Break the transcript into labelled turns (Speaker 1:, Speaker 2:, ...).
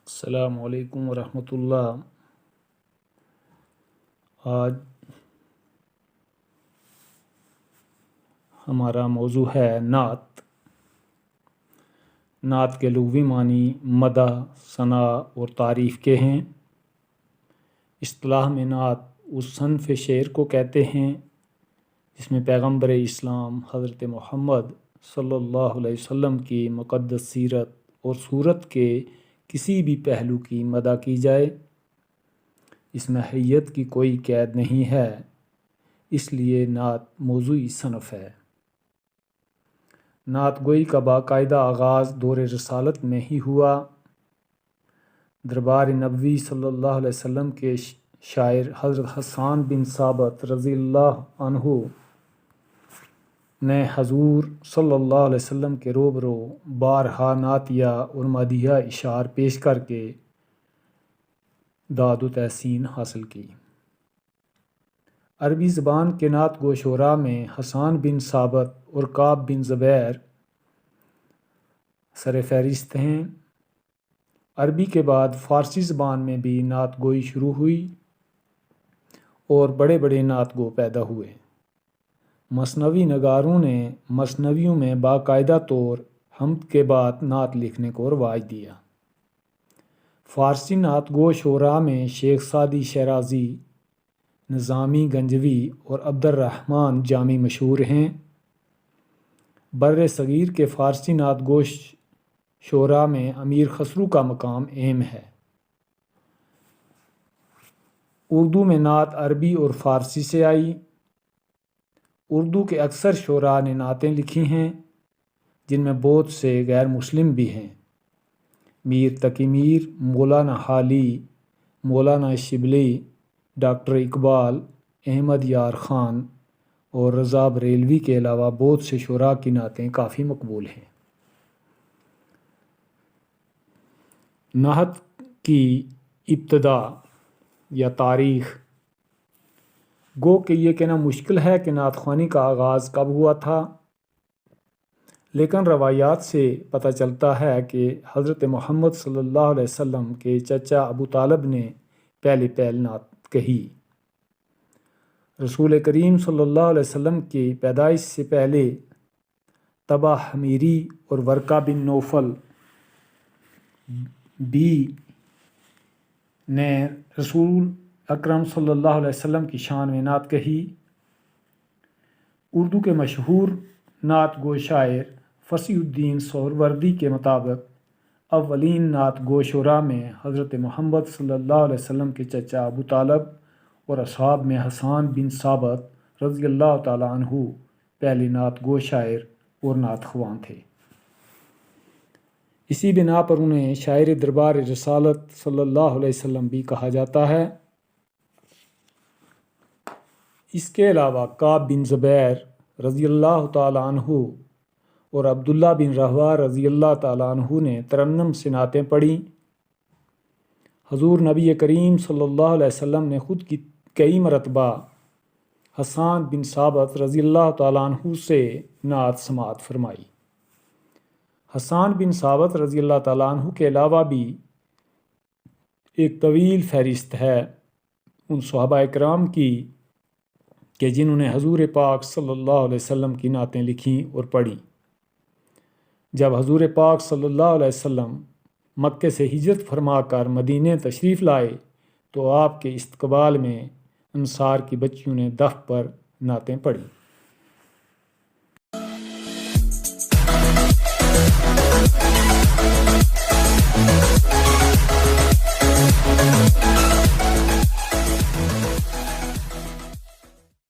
Speaker 1: السلام علیکم ورحمۃ اللہ۔ آج ہمارا موضوع ہے نعت۔ نعت کے لغوی معنی مدح، ثناء اور تعریف کے ہیں۔ اصطلاح میں نعت اس صنف شعر کو کہتے ہیں جس میں پیغمبر اسلام حضرت محمد صلی اللہ علیہ وسلم کی مقدس سیرت اور صورت کے کسی بھی پہلو کی مدح کی جائے۔ اس میں حیت کی کوئی قید نہیں ہے، اس لیے نعت موضوعی صنف ہے۔ نعت گوئی کا باقاعدہ آغاز دور رسالت میں ہی ہوا۔ دربار نبوی صلی اللہ علیہ وسلم کے شاعر حضرت حسان بن ثابت رضی اللہ عنہ نے حضور صلی اللہ علیہ وسلم کے روبرو بارہا نعتیہ اور مدیحہ اشعار پیش کر کے داد و تحسین حاصل کی۔ عربی زبان کے نعت گو شعراء میں حسان بن ثابت اور کعب بن زبیر سر فہرست ہیں۔ عربی کے بعد فارسی زبان میں بھی نعت گوئی شروع ہوئی اور بڑے بڑے نعت گو پیدا ہوئے۔ مثنوی نگاروں نے مثنویوں میں باقاعدہ طور حمد کے بعد نعت لکھنے کو رواج دیا۔ فارسی نعت گو شعراء میں شیخ سعدی شیرازی، نظامی گنجوی اور عبد الرحمن جامی مشہور ہیں۔ بر صغیر کے فارسی نعت گو شعراء میں امیر خسرو کا مقام اہم ہے۔ اردو میں نعت عربی اور فارسی سے آئی۔ اردو کے اکثر شعراء نے نعتیں لکھی ہیں جن میں بہت سے غیر مسلم بھی ہیں۔ میر تقی میر، مولانا حالی، مولانا شبلی، ڈاکٹر اقبال، احمد یار خان اور رضا بریلوی کے علاوہ بہت سے شعراء کی نعتیں کافی مقبول ہیں۔ نعت کی ابتدا یا تاریخ۔ گو کہ یہ کہنا مشکل ہے کہ نعت خوانی کا آغاز کب ہوا تھا، لیکن روایات سے پتہ چلتا ہے کہ حضرت محمد صلی اللہ علیہ وسلم کے چچا ابو طالب نے پہلی نعت کہی۔ رسول کریم صلی اللہ علیہ وسلم کی پیدائش سے پہلے طبع حمیری اور ورقہ بن نوفل بھی نے رسول اکرم صلی اللہ علیہ وسلم کی شان میں نعت کہی۔ اردو کے مشہور نعت گو شاعر فصیح الدین سہروردی کے مطابق اولین نعت گو شعراء میں حضرت محمد صلی اللہ علیہ وسلم کے چچا ابو طالب اور اصحاب میں حسان بن ثابت رضی اللہ تعالیٰ عنہ پہلے نعت گو شاعر اور نعت خواں تھے۔ اسی بنا پر انہیں شاعر دربار رسالت صلی اللہ علیہ وسلم بھی کہا جاتا ہے۔ اس کے علاوہ کعب بن زبیر رضی اللہ تعالیٰ عنہ اور عبداللہ بن رہوہ رضی اللہ تعالیٰ عنہ نے ترنم سے نعتیں پڑھیں۔ حضور نبی کریم صلی اللہ علیہ وسلم نے خود کی کئی مرتبہ حسان بن ثابت رضی اللہ تعالیٰ عنہ سے نعت سماعت فرمائی۔ حسان بن ثابت رضی اللہ تعالیٰ عنہ کے علاوہ بھی ایک طویل فہرست ہے ان صحابہ اکرام کی کہ جنہوں نے حضور پاک صلی اللہ علیہ وسلم کی نعتیں لکھیں اور پڑھیں۔ جب حضور پاک صلی اللہ علیہ وسلم مکے سے ہجرت فرما کر مدینے تشریف لائے تو آپ کے استقبال میں انصار کی بچیوں نے دف پر نعتیں پڑھیں۔